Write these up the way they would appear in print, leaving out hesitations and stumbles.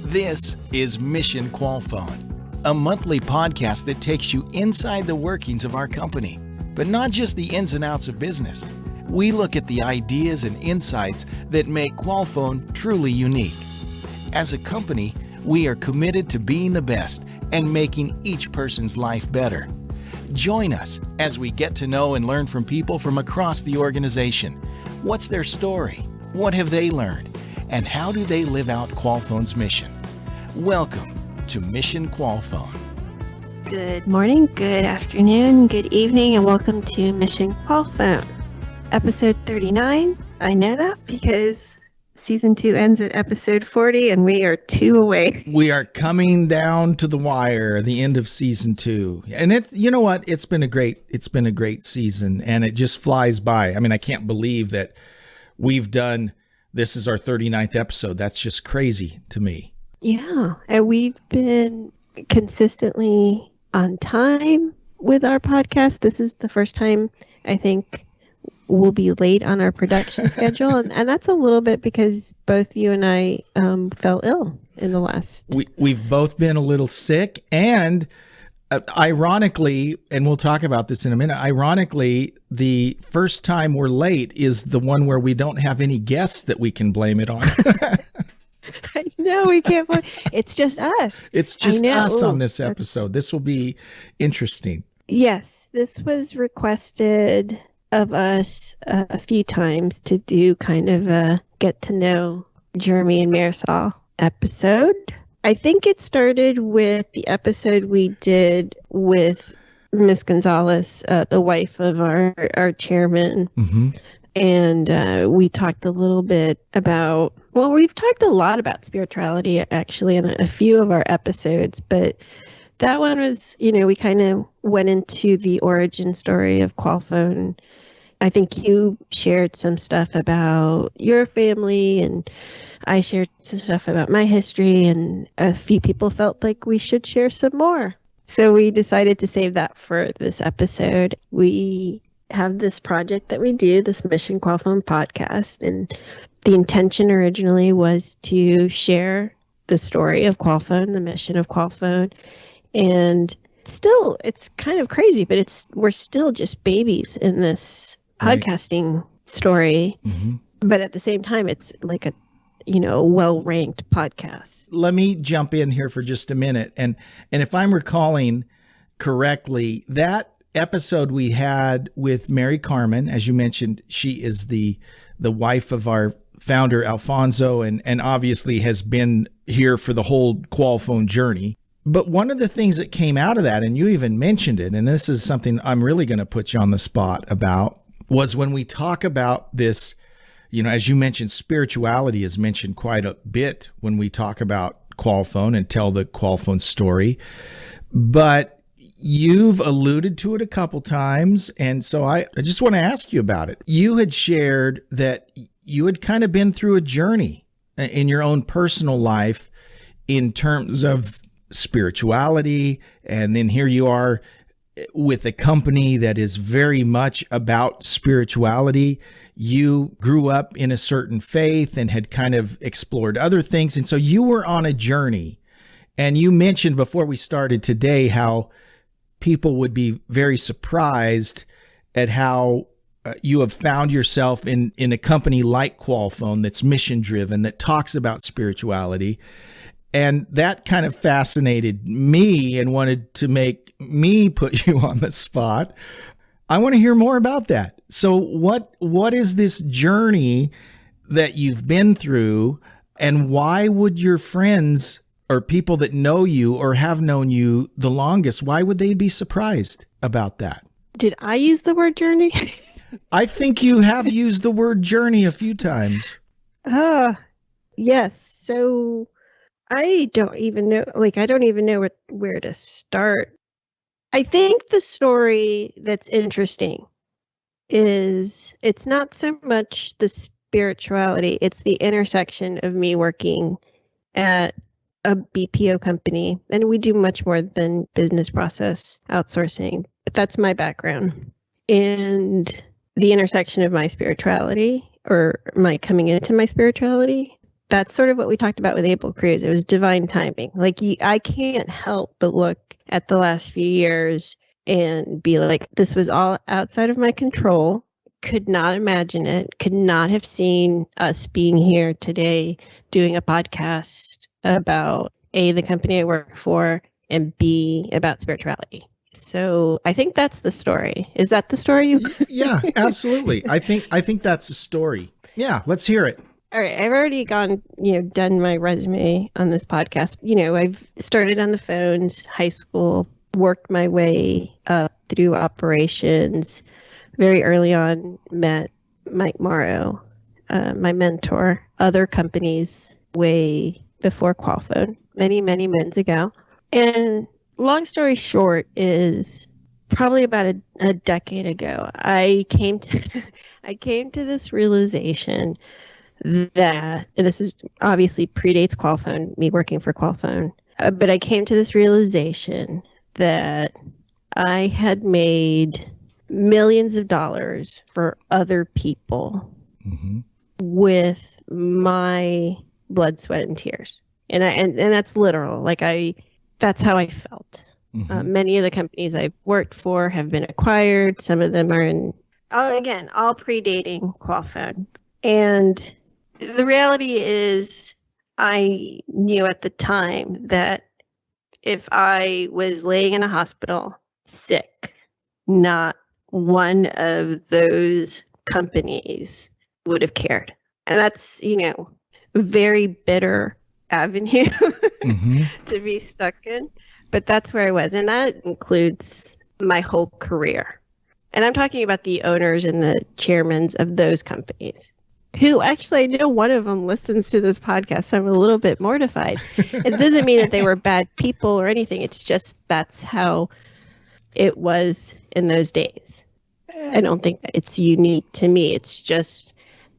This is Mission Qualfon, a monthly podcast that takes you inside the workings of our company, but not just the ins and outs of business. We look at the ideas and insights that make Qualfon truly unique. As a company, we are committed to being the best and making each person's life better. Join us as we get to know and learn from people from across the organization. What's their story? What have they learned? And how do they live out Qualfon's mission? Welcome to Mission Qualfon. Good morning, good afternoon, good evening, and welcome to Mission Qualfon, episode 39. I know that because season 2 ends at episode 40, and we are 2 away. We are coming down to the wire, the end of season 2. And you know what? It's been a great season, and it just flies by. I mean, I can't believe that this is our 39th episode. That's just crazy to me. Yeah, and we've been consistently on time with our podcast. This is the first time I think we'll be late on our production schedule, and that's a little bit because both you and I fell ill in the last. We've both been a little sick, and ironically, and we'll talk about this in a minute, ironically, the first time we're late is the one where we don't have any guests that we can blame it on. I know, we can't blame. It's just us. It's just us on this episode. This will be interesting. Yes, this was requested of us a few times to do kind of a get to know Jeremy and Marisol episode. I think it started with the episode we did with Miss Gonzalez, the wife of our chairman. Mm-hmm. And we talked a little bit about, well, we've talked a lot about spirituality actually in a few of our episodes, but that one was, we kind of went into the origin story of Qualfon. I think you shared some stuff about your family, and I shared some stuff about my history, and a few people felt like we should share some more. So we decided to save that for this episode. We have this project that we do, this Mission Qualfon Podcast, and the intention originally was to share the story of Qualfon, the mission of Qualfon, and still, it's kind of crazy, but we're still just babies in this podcasting story, mm-hmm. But at the same time, it's like a well-ranked podcast. Let me jump in here for just a minute, and if I'm recalling correctly, that episode we had with Mary Carmen, as you mentioned, she is the wife of our founder Alfonso, and obviously has been here for the whole Qualfon journey. But one of the things that came out of that, and you even mentioned it, and this is something I'm really going to put you on the spot about, was when we talk about this, as you mentioned, spirituality is mentioned quite a bit when we talk about Qualfon and tell the Qualfon story. But you've alluded to it a couple times, and so I just want to ask you about it. You had shared that you had kind of been through a journey in your own personal life in terms of spirituality, and then here you are with a company that is very much about spirituality. You grew up in a certain faith and had kind of explored other things, and so you were on a journey. And you mentioned before we started today how people would be very surprised at how you have found yourself in a company like Qualfon that's mission-driven, that talks about spirituality. And that kind of fascinated me and wanted to make me put you on the spot. I want to hear more about that. So what is this journey that you've been through, and why would your friends or people that know you or have known you the longest, why would they be surprised about that? Did I use the word journey? I think you have used the word journey a few times. Yes. So I don't even know where to start. I think the story that's interesting is it's not so much the spirituality, it's the intersection of me working at a BPO company, and we do much more than business process outsourcing, but that's my background. And the intersection of my spirituality, or my coming into my spirituality, that's sort of what we talked about with April Cruz. It was divine timing. Like, I can't help but look at the last few years and be like, this was all outside of my control. Could not imagine it. Could not have seen us being here today doing a podcast about A, the company I work for, and B, about spirituality. So I think that's the story. Is that the story? Yeah, absolutely. I think that's the story. Yeah, let's hear it. All right. I've already done my resume on this podcast. I've started on the phones, high school, worked my way up through operations. Very early on, met Mike Morrow, my mentor, other companies way before Qualfon, many, many moons ago. And long story short is probably about a decade ago, I came to this realization that, and this is obviously predates Qualfon, me working for Qualfon, but I came to this realization that I had made millions of dollars for other people with my blood, sweat, and tears. And that's literal. That's how I felt. Many of the companies I've worked for have been acquired. Some of them are all predating Qualfon. And the reality is, I knew at the time that if I was laying in a hospital sick, not one of those companies would have cared. And that's, a very bitter avenue to be stuck in. But that's where I was. And that includes my whole career. And I'm talking about the owners and the chairmen of those companies, who actually, I know one of them listens to this podcast. So I'm a little bit mortified. It doesn't mean that they were bad people or anything. It's just that's how it was in those days. I don't think it's unique to me. It's just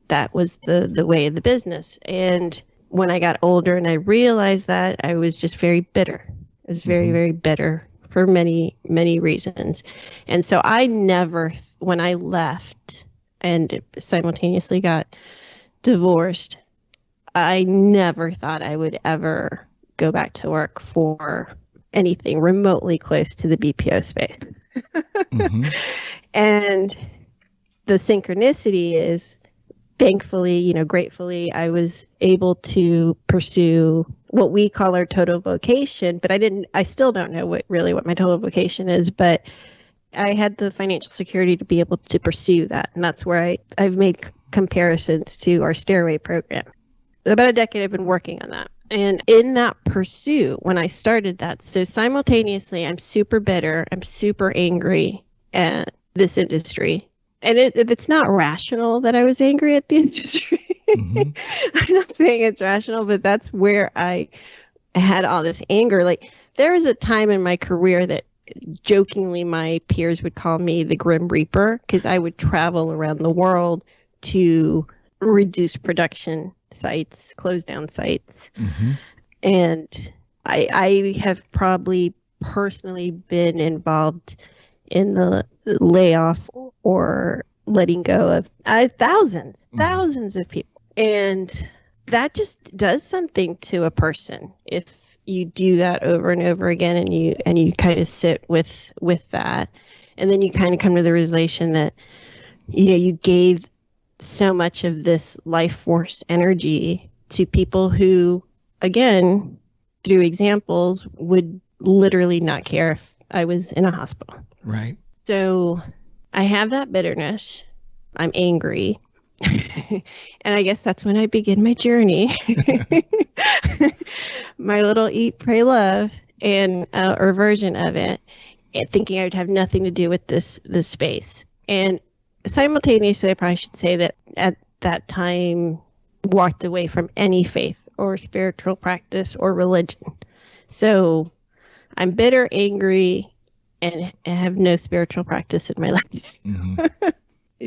that was the way of the business. And when I got older and I realized that, I was just very bitter. I was very, very bitter for many, many reasons. And so I never, when I left and simultaneously got divorced, I never thought I would ever go back to work for anything remotely close to the BPO space. And the synchronicity is, thankfully, gratefully, I was able to pursue what we call our total vocation, but I still don't know what my total vocation is, but I had the financial security to be able to pursue that. And that's where I've made comparisons to our Stairway program. About a decade I've been working on that. And in that pursuit, when I started that, so simultaneously, I'm super bitter, I'm super angry at this industry. And it's not rational that I was angry at the industry. I'm not saying it's rational, but that's where I had all this anger. Like, there was a time in my career that jokingly my peers would call me the Grim Reaper, because I would travel around the world to reduce production sites, close down sites. And I have probably personally been involved in the layoff or letting go of thousands of people. And that just does something to a person if you do that over and over again, and you kind of sit with that. And then you kind of come to the realization that, you gave so much of this life force energy to people who, again, through examples, would literally not care if I was in a hospital. Right. So I have that bitterness. I'm angry. And I guess that's when I begin my journey. My little eat, pray, love, and or version of it, and thinking I would have nothing to do with this space. And simultaneously, I probably should say that at that time, walked away from any faith or spiritual practice or religion. So I'm bitter, angry, and have no spiritual practice in my life.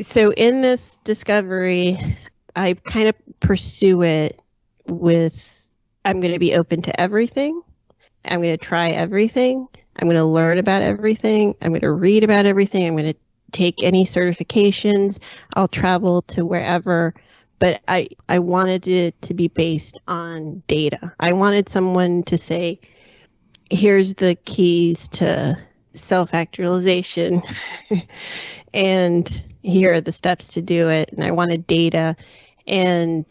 So in this discovery, I kind of pursue it with, I'm going to be open to everything. I'm going to try everything. I'm going to learn about everything. I'm going to read about everything. I'm going to take any certifications. I'll travel to wherever but I wanted it to be based on data. I wanted someone to say, here's the keys to self-actualization and here are the steps to do it. And I wanted data. And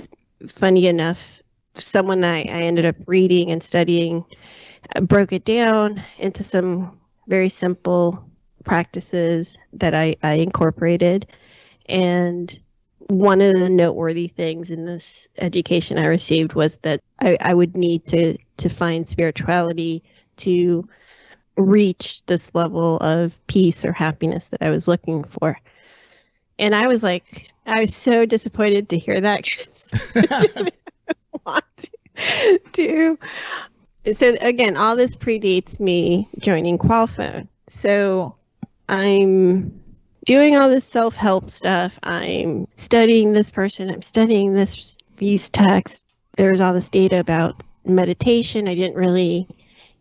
funny enough, someone I ended up reading and studying broke it down into some very simple practices that I incorporated. And one of the noteworthy things in this education I received was that I would need to find spirituality to reach this level of peace or happiness that I was looking for. And I was so disappointed to hear that. I didn't want to. So again, all this predates me joining Qualfon. So I'm doing all this self-help stuff. I'm studying this person. I'm studying these texts. There's all this data about meditation. I didn't really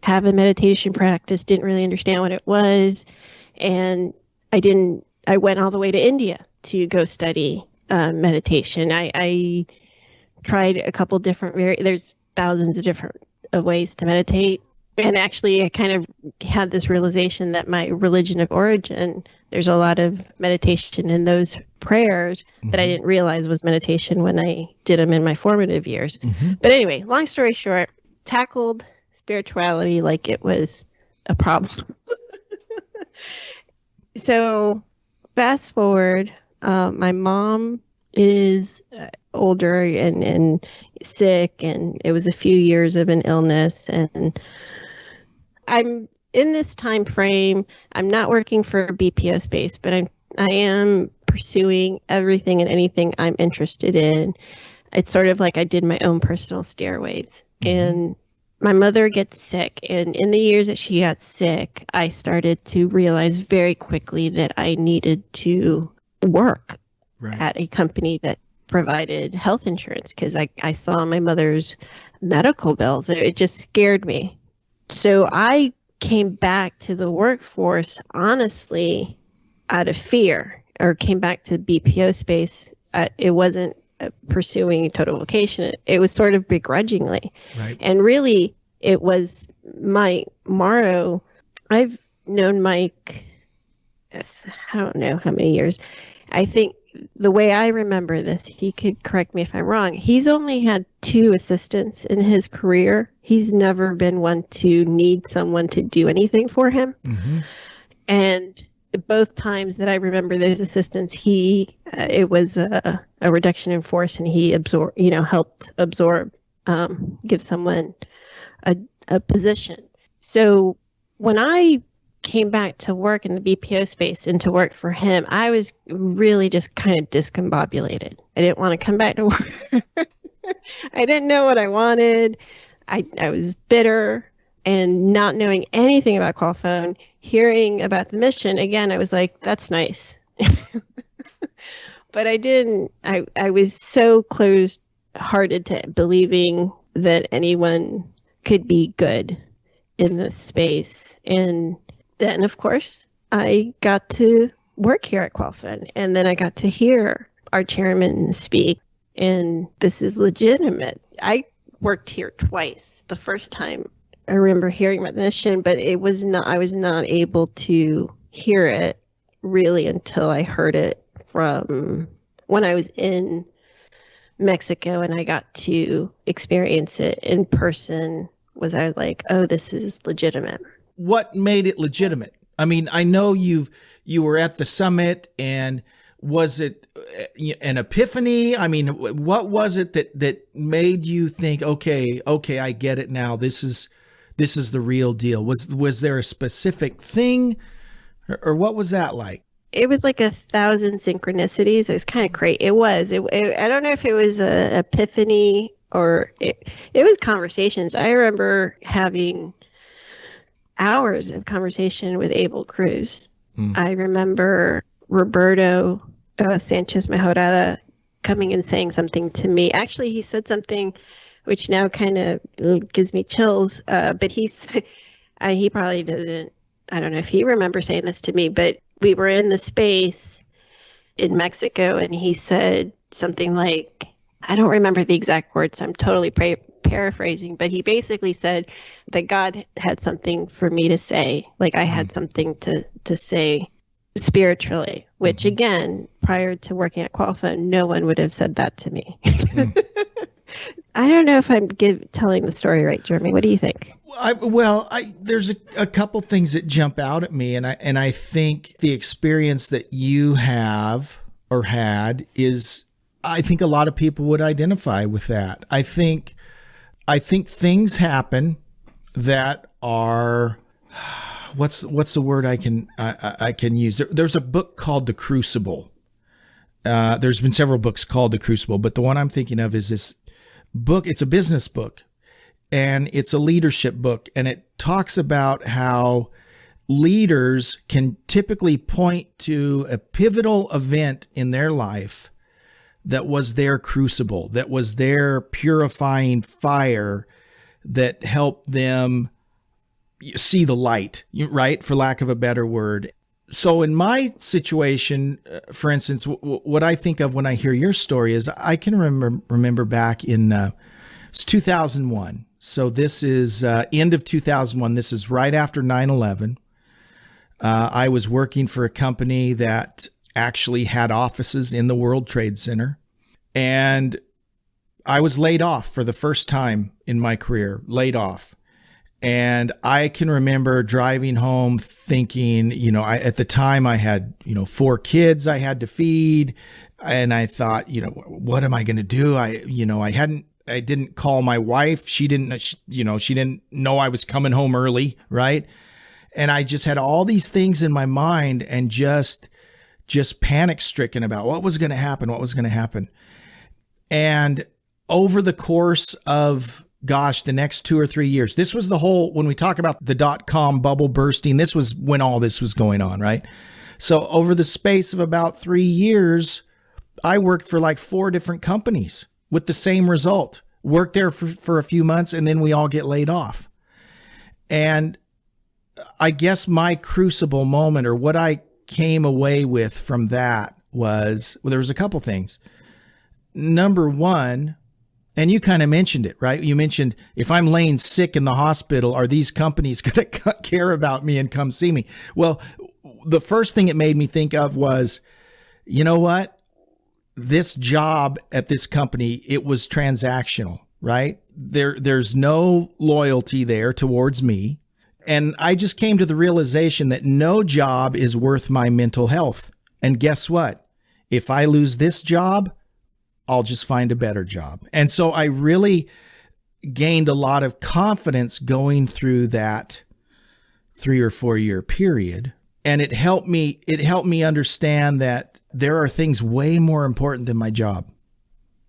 have a meditation practice, didn't really understand what it was. And I went all the way to India to go study meditation. I tried a couple different, there's thousands of different ways to meditate. And actually, I kind of had this realization that my religion of origin, there's a lot of meditation in those prayers that I didn't realize was meditation when I did them in my formative years. But anyway, long story short, tackled spirituality like it was a problem. So fast forward, my mom is older and sick, and it was a few years of an illness, and I'm in this time frame. I'm not working for a BPO space, but I am pursuing everything and anything I'm interested in. It's sort of like I did my own personal stairways. And my mother gets sick, and in the years that she got sick, I started to realize very quickly that I needed to work at a company that provided health insurance, because I saw my mother's medical bills. It just scared me. So I came back to the workforce, honestly, out of fear, or came back to the BPO space. It wasn't pursuing total vocation. It was sort of begrudgingly. Right. And really, it was Morrow. I've known Mike, I don't know how many years. I think the way I remember this, he could correct me if I'm wrong, he's only had 2 assistants in his career. He's never been one to need someone to do anything for him. And both times that I remember those assistants, it was a reduction in force, and he helped absorb, give someone a position. So when I came back to work in the BPO space and to work for him, I was really just kind of discombobulated. I didn't want to come back to work. I didn't know what I wanted. I was bitter, and not knowing anything about Qualfon, hearing about the mission, again, I was like, that's nice. But I was so closed-hearted to believing that anyone could be good in this space. And then, of course, I got to work here at Qualfon, and then I got to hear our chairman speak, and this is legitimate. I worked here twice. The first time I remember hearing about the mission, but I was not able to hear it really until I heard it from when I was in Mexico and I got to experience it in person. Was I like, oh, this is legitimate? What made it legitimate? I mean, I know you were at the summit, and was it an epiphany? I mean, what was it that made you think, okay, I get it now. This is the real deal. Was there a specific thing, or what was that like? It was like 1,000 synchronicities. It was kind of crazy. It was. I don't know if it was an epiphany or it was conversations. I remember having hours of conversation with Abel Cruz. I remember Roberto Sanchez Mejorada coming and saying something to me. Actually, he said something which now kind of gives me chills, but he probably doesn't, I don't know if he remembers saying this to me, but we were in the space in Mexico, and he said something like, I don't remember the exact words, so I'm totally paraphrasing, but he basically said that God had something for me to say, like I had something to say spiritually, which again, prior to working at Qualfon, no one would have said that to me. I don't know if I'm telling the story right, Jeremy. What do you think? There's a couple things that jump out at me, and I think the experience that you have or had is, I think a lot of people would identify with that. I think things happen that are, what's the word I can use? There's a book called The Crucible. There's been several books called The Crucible, but the one I'm thinking of is this book. It's a business book, and it's a leadership book, and it talks about how leaders can typically point to a pivotal event in their life that was their crucible, that was their purifying fire that helped them see the light, right? For lack of a better word. So in my situation, for instance, what I think of when I hear your story is I can remember back in it's 2001. So this is end of 2001. This is right after 9/11. I was working for a company that actually had offices in the World Trade Center. And I was laid off for the first time in my career, laid off. And I can remember driving home thinking, at the time I had, 4 kids I had to feed. And I thought, what am I going to do? I didn't call my wife. She didn't know I was coming home early. Right. And I just had all these things in my mind and just panic stricken about what was going to happen. And over the course of, the next 2 or 3 years, this was when we talk about the .com bubble bursting, this was when all this was going on, right? So over the space of about 3 years, I worked for like 4 different companies with the same result. Worked there for a few months, and then we all get laid off. And I guess my crucible moment, or what I came away with from that was, there was a couple things. Number one, and you kind of mentioned it, right? You mentioned, if I'm laying sick in the hospital, are these companies going to care about me and come see me? Well, the first thing it made me think of was, you know what? This job at this company, it was transactional, right? There's no loyalty there towards me. And I just came to the realization that no job is worth my mental health. And guess what? If I lose this job, I'll just find a better job. And so I really gained a lot of confidence going through that 3 or 4 year period. And it helped me understand that there are things way more important than my job.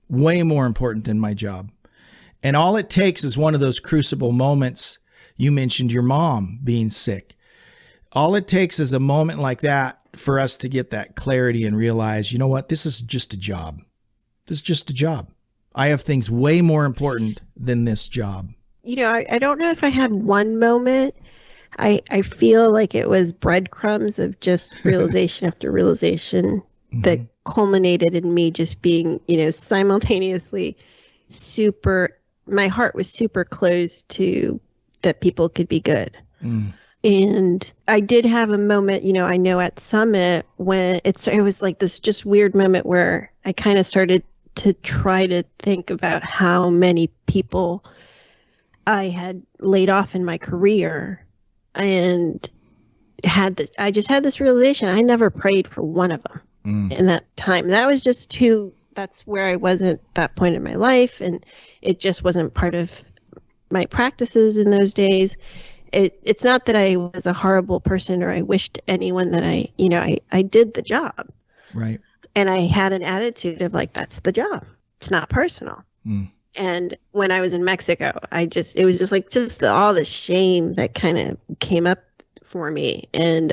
Way more important than my job. And all it takes is one of those crucible moments. You mentioned your mom being sick. All it takes is a moment like that for us to get that clarity and realize, you know what, this is just a job. This is just a job. I have things way more important than this job. I don't know if I had one moment. I feel like it was breadcrumbs of just realization after realization that culminated in me just being, simultaneously my heart was super closed to that people could be good. And I did have a moment, I know at Summit when it was like this just weird moment where I kind of started to try to think about how many people I had laid off in my career, and I just had this realization. I never prayed for one of them in that time. That was just that's where I was at that point in my life. And it just wasn't part of my practices in those days. It's not that I was a horrible person or I wished anyone that I did the job. Right. And I had an attitude of like, that's the job. It's not personal. And when I was in Mexico, it was just all the shame that kind of came up for me. And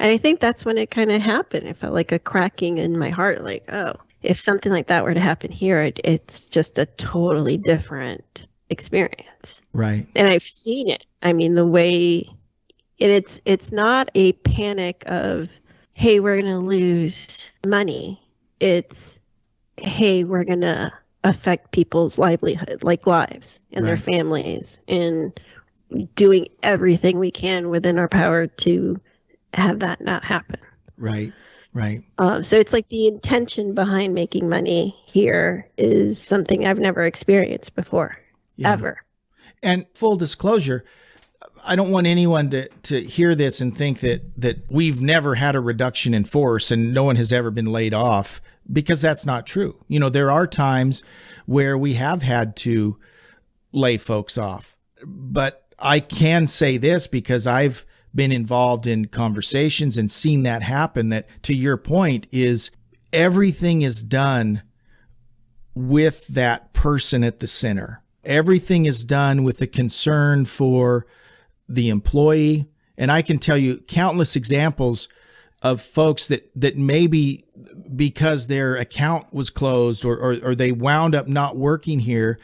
I think that's when it kind of happened. It felt like a cracking in my heart. Like, oh, if something like that were to happen here, it's just a totally different experience. Right. And I've seen it. I mean, the way it's not a panic of, hey, we're going to lose money. It's, hey, we're going to affect people's livelihood, like lives and their families, and doing everything we can within our power to have that not happen. Right. So it's like the intention behind making money here is something I've never experienced before, ever. And full disclosure, I don't want anyone to hear this and think that we've never had a reduction in force and no one has ever been laid off, because that's not true. You know, there are times where we have had to lay folks off. But I can say this because I've been involved in conversations and seen that happen, that to your point is everything is done with that person at the center. Everything is done with the concern for the employee. And I can tell you countless examples of folks that maybe because their account was closed or they wound up not working here,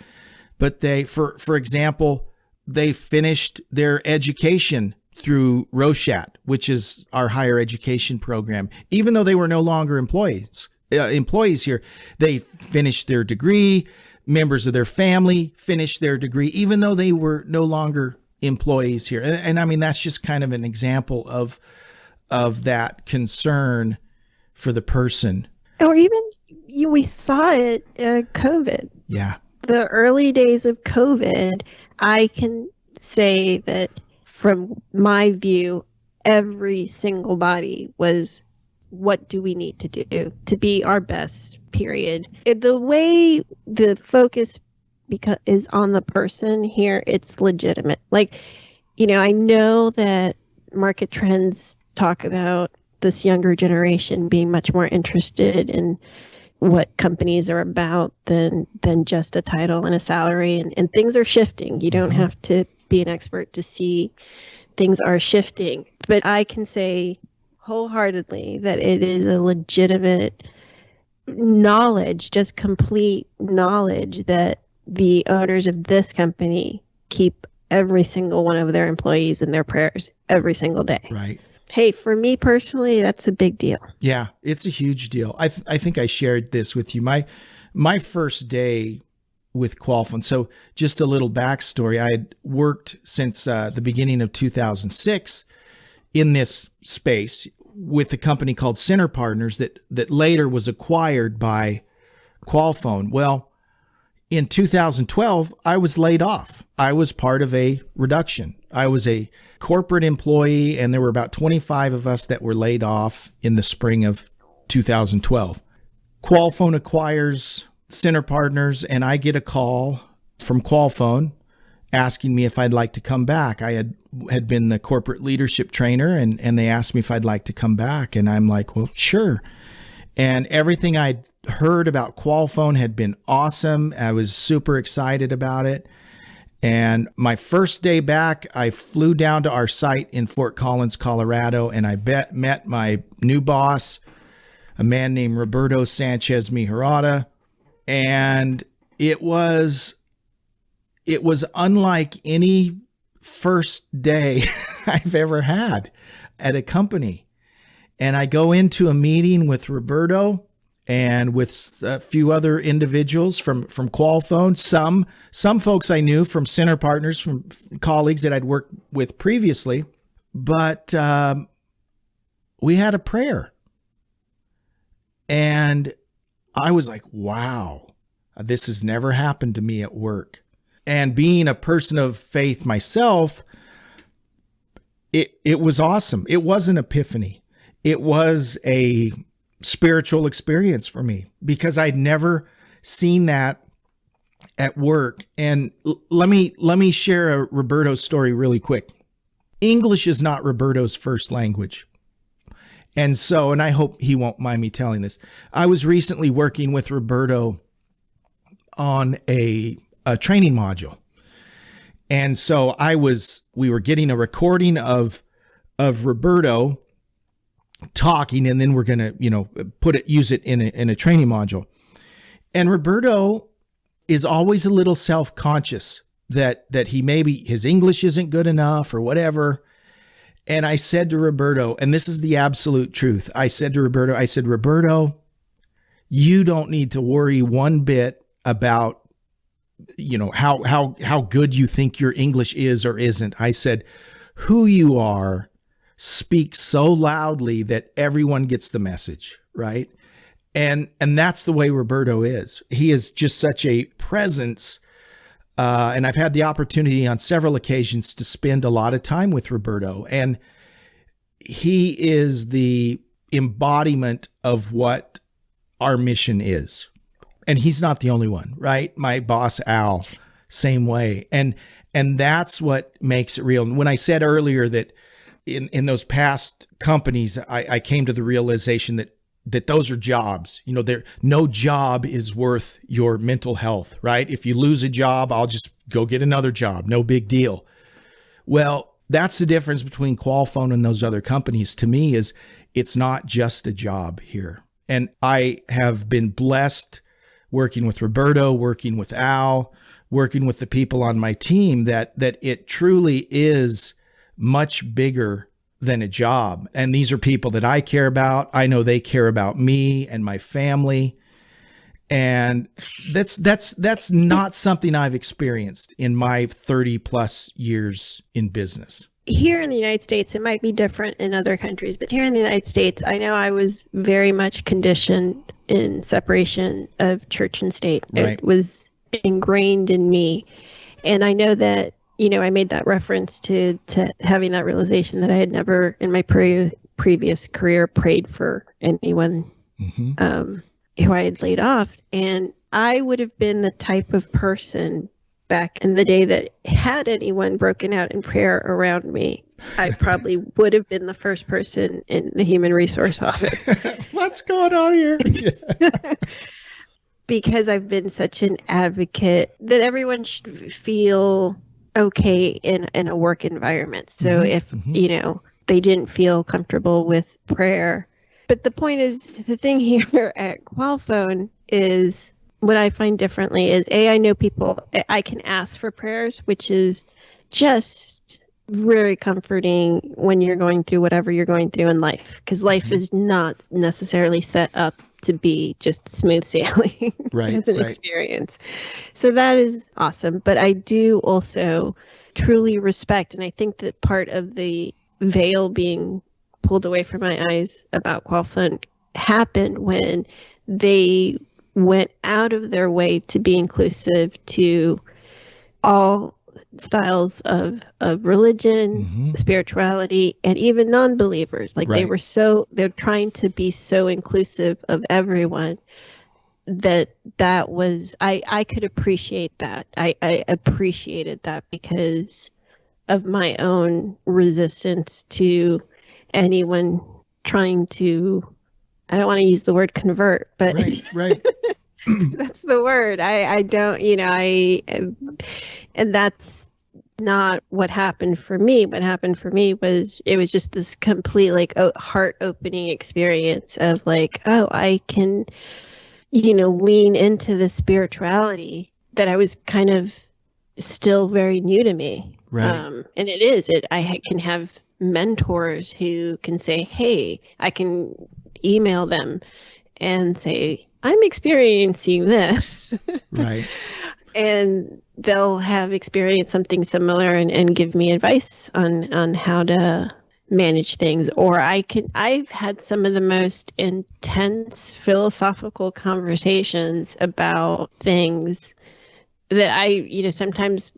but they, for example, they finished their education through Rochat, which is our higher education program. Even though they were no longer employees here, they finished their degree. Members of their family finished their degree, even though they were no longer employees here. And I mean, that's just kind of an example of that concern for the person. Or even we saw it COVID. Yeah. The early days of COVID, I can say that from my view, every single body was, what do we need to do to be our best, period. The way the focus is on the person here, it's legitimate. Like, you know, I know that market trends talk about this younger generation being much more interested in what companies are about than just a title and a salary, and things are shifting. You don't have to be an expert to see things are shifting. But I can say wholeheartedly that it is a legitimate knowledge, just complete knowledge, that the owners of this company keep every single one of their employees in their prayers every single day. Right. Hey, for me personally, that's a big deal. Yeah, it's a huge deal. I think I shared this with you. My first day with Qualfon. So just a little backstory. I had worked since the beginning of 2006 in this space with a company called Center Partners that later was acquired by Qualfon. Well, in 2012, I was laid off. I was part of a reduction. I was a corporate employee, and there were about 25 of us that were laid off in the spring of 2012. Qualfon acquires Center Partners, and I get a call from Qualfon asking me if I'd like to come back. I had been the corporate leadership trainer, and they asked me if I'd like to come back. And I'm like, well, sure. And everything I'd heard about Qualfon had been awesome. I was super excited about it. And my first day back, I flew down to our site in Fort Collins, Colorado, and I met my new boss, a man named Roberto Sanchez Mijarata. And it was unlike any first day I've ever had at a company. And I go into a meeting with Roberto and with a few other individuals from Qualfon, some folks I knew from Center Partners, from colleagues that I'd worked with previously. But we had a prayer. And I was like, wow, this has never happened to me at work. And being a person of faith myself, it was awesome. It was an epiphany. It was a spiritual experience for me because I'd never seen that at work. And let me share a Roberto story really quick. English is not Roberto's first language. And so, and I hope he won't mind me telling this, I was recently working with Roberto on a training module. And so we were getting a recording of Roberto talking, and then we're going to, use it in a training module. And Roberto is always a little self-conscious that his English isn't good enough or whatever. And I said to Roberto, and this is the absolute truth. I said, Roberto, you don't need to worry one bit about, how good you think your English is or isn't. I said, who you are speaks so loudly that everyone gets the message, right? And that's the way Roberto is. He is just such a presence. And I've had the opportunity on several occasions to spend a lot of time with Roberto. And he is the embodiment of what our mission is. And he's not the only one, right? My boss, Al, same way. And that's what makes it real. And when I said earlier that in those past companies, I came to the realization that those are jobs. No job is worth your mental health, right? If you lose a job, I'll just go get another job. No big deal. Well, that's the difference between Qualfon and those other companies to me is it's not just a job here. And I have been blessed working with Roberto, working with Al, working with the people on my team that it truly is much bigger than a job. And these are people that I care about. I know they care about me and my family. And that's not something I've experienced in my 30 plus years in business. Here in the United States, it might be different in other countries, but here in the United States, I know I was very much conditioned in separation of church and state. Right. It was ingrained in me. And I know that, I made that reference to having that realization that I had never in my previous career prayed for anyone who I had laid off. And I would have been the type of person back in the day that had anyone broken out in prayer around me, I probably would have been the first person in the human resource office. What's going on here? Because I've been such an advocate that everyone should feel okay in a work environment. So if, they didn't feel comfortable with prayer. But the point is, the thing here at Qualfon is what I find differently is, I know people, I can ask for prayers, which is just very comforting when you're going through whatever you're going through in life, because life is not necessarily set up to be just smooth sailing as an experience. So that is awesome. But I do also truly respect, and I think that part of the veil being pulled away from my eyes about Qualfon happened when they went out of their way to be inclusive to all styles of religion, spirituality, and even non-believers. Like they're trying to be so inclusive of everyone that was, I could appreciate that. I appreciated that because of my own resistance to anyone trying to, I don't want to use the word convert, but right. That's the word. I don't, and that's not what happened for me. What happened for me was, it was just this complete heart opening experience of I can, lean into the spirituality that I was kind of still very new to me. Right. And I can have mentors who can say, hey, I can email them and say, I'm experiencing this. Right. And they'll have experienced something similar and give me advice on how to manage things. Or I've had some of the most intense philosophical conversations about things that sometimes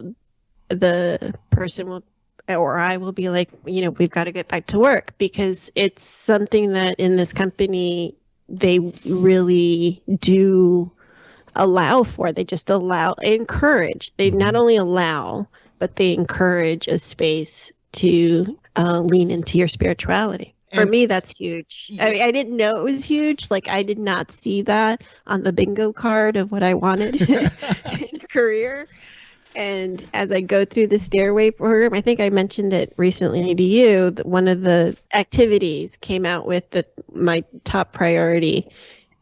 the person will, or I will be like, we've got to get back to work, because it's something that in this company they really do allow for. They just encourage. They not only allow, but they encourage a space to lean into your spirituality. For me, that's huge. I didn't know it was huge. I did not see that on the bingo card of what I wanted in a career. And as I go through the Stairway program, I think I mentioned it recently to you, that one of the activities came out with that my top priority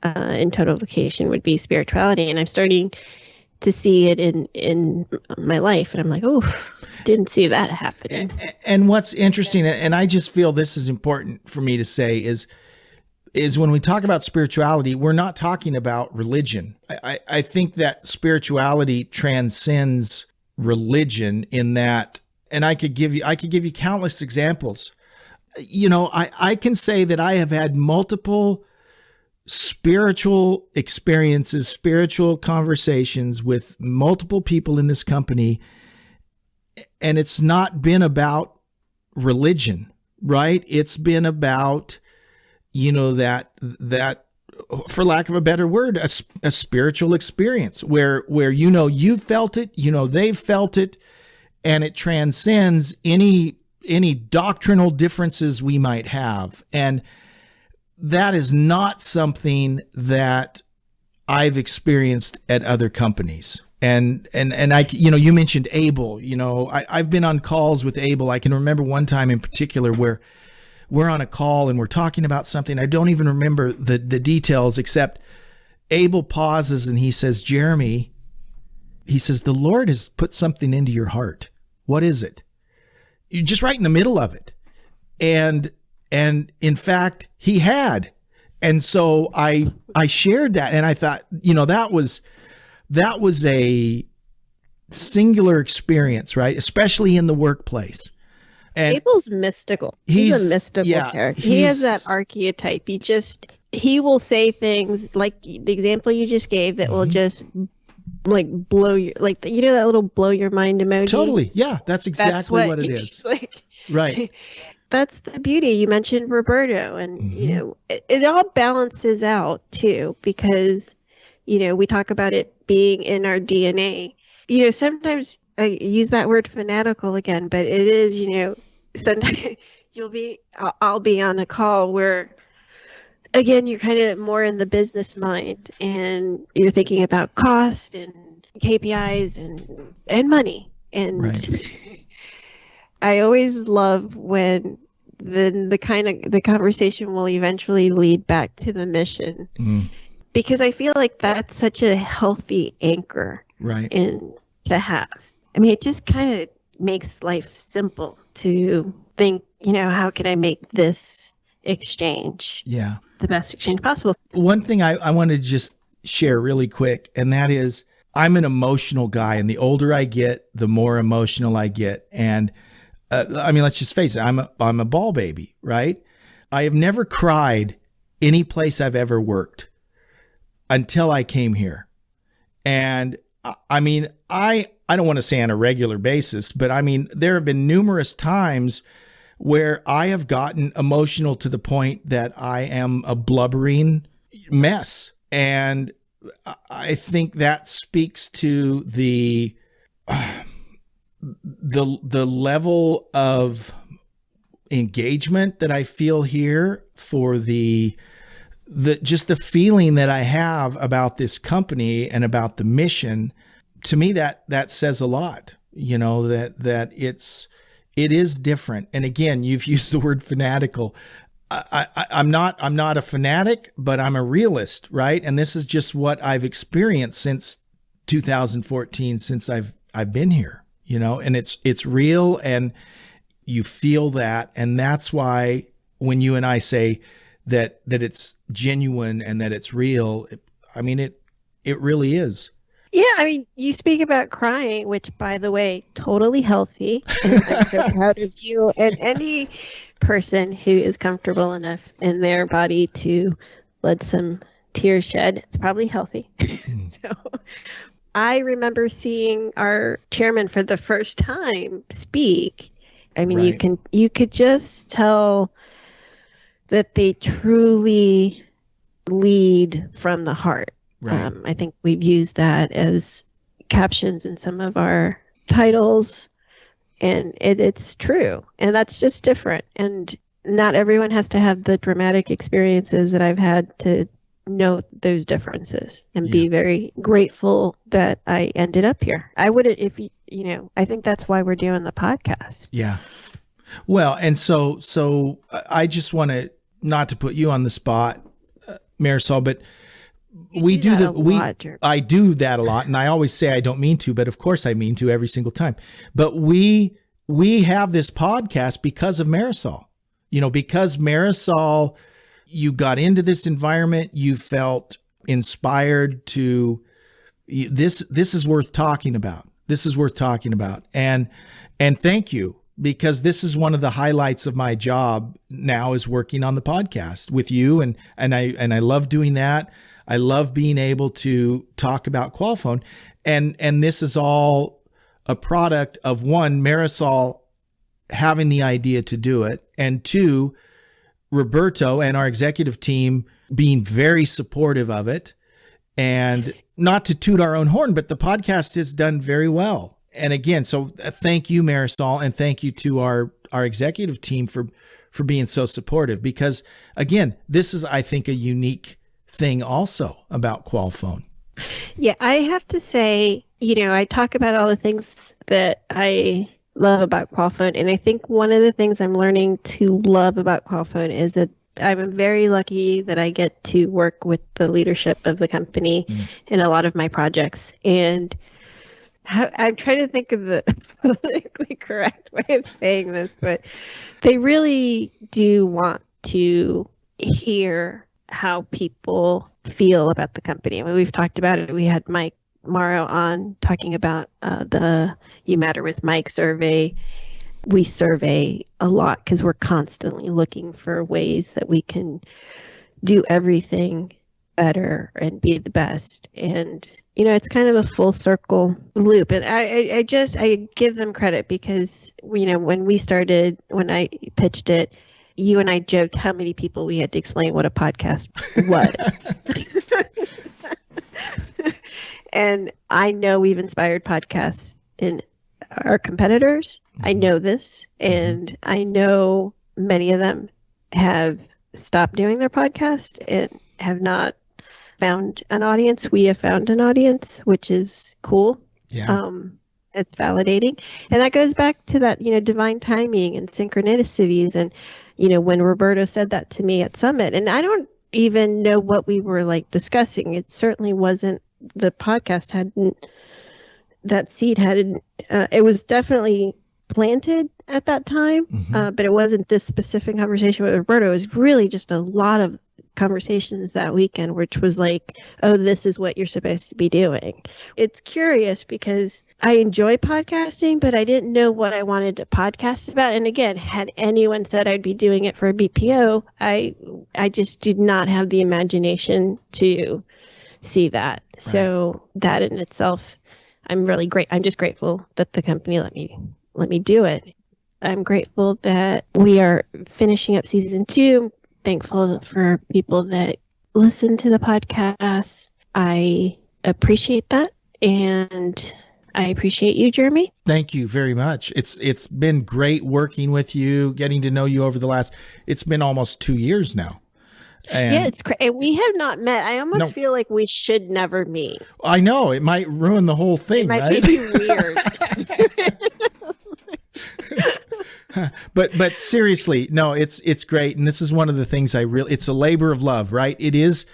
in total vocation would be spirituality. And I'm starting to see it in my life. And I'm like, oh, didn't see that happening. And what's interesting, and I just feel this is important for me to say, is is when we talk about spirituality, we're not talking about religion. I think that spirituality transcends religion in that, and I could give you countless examples. I can say that I have had multiple spiritual experiences, spiritual conversations with multiple people in this company, and it's not been about religion, right? It's been about, that for lack of a better word, a spiritual experience where you felt it, they've felt it, and it transcends any doctrinal differences we might have. And that is not something that I've experienced at other companies. And I, you mentioned Abel, I've been on calls with Abel. I can remember one time in particular where we're on a call and we're talking about something. I don't even remember the details, except Abel pauses and he says, Jeremy, he says, the Lord has put something into your heart. What is it? You're just right in the middle of it. And in fact, he had. And so I shared that, and I thought, that was a singular experience, right? Especially in the workplace. And Abel's mystical. He's a mystical character. He has that archetype. He will say things like the example you just gave that will just blow your, that little blow your mind emoji. Totally. Yeah. That's exactly what it is. Right. That's the beauty. You mentioned Roberto, and it all balances out too, because we talk about it being in our DNA. Sometimes I use that word fanatical again, but it is, sometimes I'll be on a call where, again, you're kind of more in the business mind, and you're thinking about cost and KPIs and money. And right. I always love when the conversation will eventually lead back to the mission. Because I feel like that's such a healthy anchor to have. I mean, it just kind of makes life simple to think, how can I make this exchange the best exchange possible? One thing I want to just share really quick, and that is I'm an emotional guy, and the older I get, the more emotional I get. And let's just face it, I'm a ball baby, right? I have never cried any place I've ever worked until I came here. And I don't want to say on a regular basis, but there have been numerous times where I have gotten emotional to the point that I am a blubbering mess. And I think that speaks to the level of engagement that I feel here, for just the feeling that I have about this company and about the mission. To me, that says a lot, that it is different. And again, you've used the word fanatical. I'm not a fanatic, but I'm a realist, right? And this is just what I've experienced since 2014, since I've been here, and it's real, and you feel that. And that's why when you and I say that it's genuine and that it's real, it really is. Yeah, you speak about crying, which, by the way, totally healthy. And I'm so proud of you and any person who is comfortable enough in their body to let some tears shed. It's probably healthy. So I remember seeing our chairman for the first time speak. You could just tell that they truly lead from the heart. Right. I think we've used that as captions in some of our titles, and it's true. And that's just different. And not everyone has to have the dramatic experiences that I've had to know those differences and be very grateful that I ended up here. I wouldn't, I think that's why we're doing the podcast. Yeah. Well, and so I just want to, not to put you on the spot, Marisol, but I do that a lot, and I always say I don't mean to, but of course I mean to every single time. But we have this podcast because of Marisol, because Marisol, you got into this environment, you felt inspired to, this is worth talking about. This is worth talking about. And thank you, because this is one of the highlights of my job now, is working on the podcast with you. And I love doing that. I love being able to talk about Qualfon. And this is all a product of, one, Marisol having the idea to do it, and two, Roberto and our executive team being very supportive of it. And not to toot our own horn, but the podcast has done very well. And again, so thank you, Marisol, and thank you to our executive team for being so supportive, because again, this is, I think, a unique thing also about Qualfon. Yeah, I have to say, I talk about all the things that I love about Qualfon, and I think one of the things I'm learning to love about Qualfon is that I'm very lucky that I get to work with the leadership of the company in a lot of my projects. And I'm trying to think of the politically correct way of saying this, but they really do want to hear how people feel about the company. I mean, we've talked about it. We had Mike Morrow on talking about the You Matter with Mike survey. We survey a lot because we're constantly looking for ways that we can do everything better and be the best. And, it's kind of a full circle loop. And I give them credit because, when I pitched it, you and I joked how many people we had to explain what a podcast was. And I know we've inspired podcasts in our competitors. I know this, and I know many of them have stopped doing their podcast and have not found an audience. We have found an audience, which is cool. Yeah. It's validating. And that goes back to that, divine timing and synchronicities. And, when Roberto said that to me at Summit, and I don't even know what we were discussing. It certainly wasn't, the podcast that seed hadn't, it was definitely planted at that time, but it wasn't this specific conversation with Roberto. It was really just a lot of conversations that weekend, which was oh, this is what you're supposed to be doing. It's curious because I enjoy podcasting, but I didn't know what I wanted to podcast about. And again, had anyone said I'd be doing it for a BPO, I just did not have the imagination to see that. Right. So that in itself, I'm really great. I'm just grateful that the company let me do it. I'm grateful that we are finishing up season 2. Thankful for people that listen to the podcast. I appreciate that. And I appreciate you, Jeremy. Thank you very much. It's been great working with you, getting to know you over it's been almost 2 years now. And yeah, it's great. And we have not met. I almost feel like we should never meet. I know. It might ruin the whole thing, right? It might be weird. But seriously, no, it's great. And this is one of the things it's a labor of love, right? It is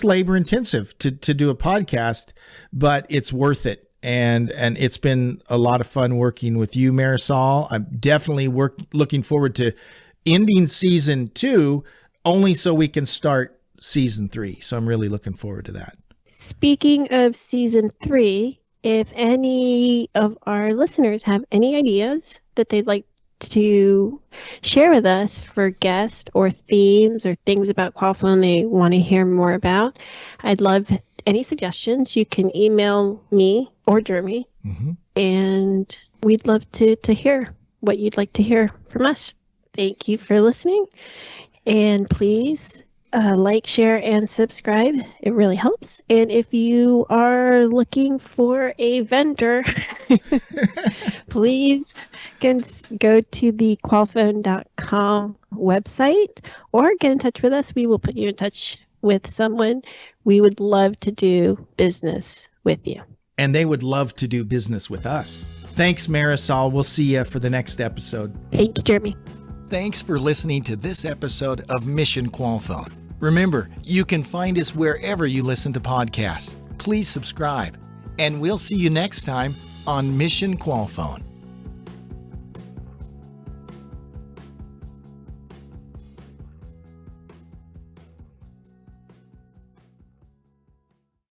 labor intensive to do a podcast, but it's worth it. And it's been a lot of fun working with you, Marisol. I'm definitely looking forward to ending season 2, only so we can start season 3. So I'm really looking forward to that. Speaking of season 3, if any of our listeners have any ideas that they'd like to share with us for guests or themes or things about Qualfon they want to hear more about, I'd love any suggestions. You can email me or Jeremy, and we'd love to hear what you'd like to hear from us. Thank you for listening, and please like, share, and subscribe. It really helps. And if you are looking for a vendor, please can go to the qualfon.com website or get in touch with us. We will put you in touch with someone. We would love to do business with you. And they would love to do business with us. Thanks, Marisol. We'll see you for the next episode. Thank you, Jeremy. Thanks for listening to this episode of Mission Qualfon. Remember, you can find us wherever you listen to podcasts. Please subscribe, and we'll see you next time on Mission Qualfon.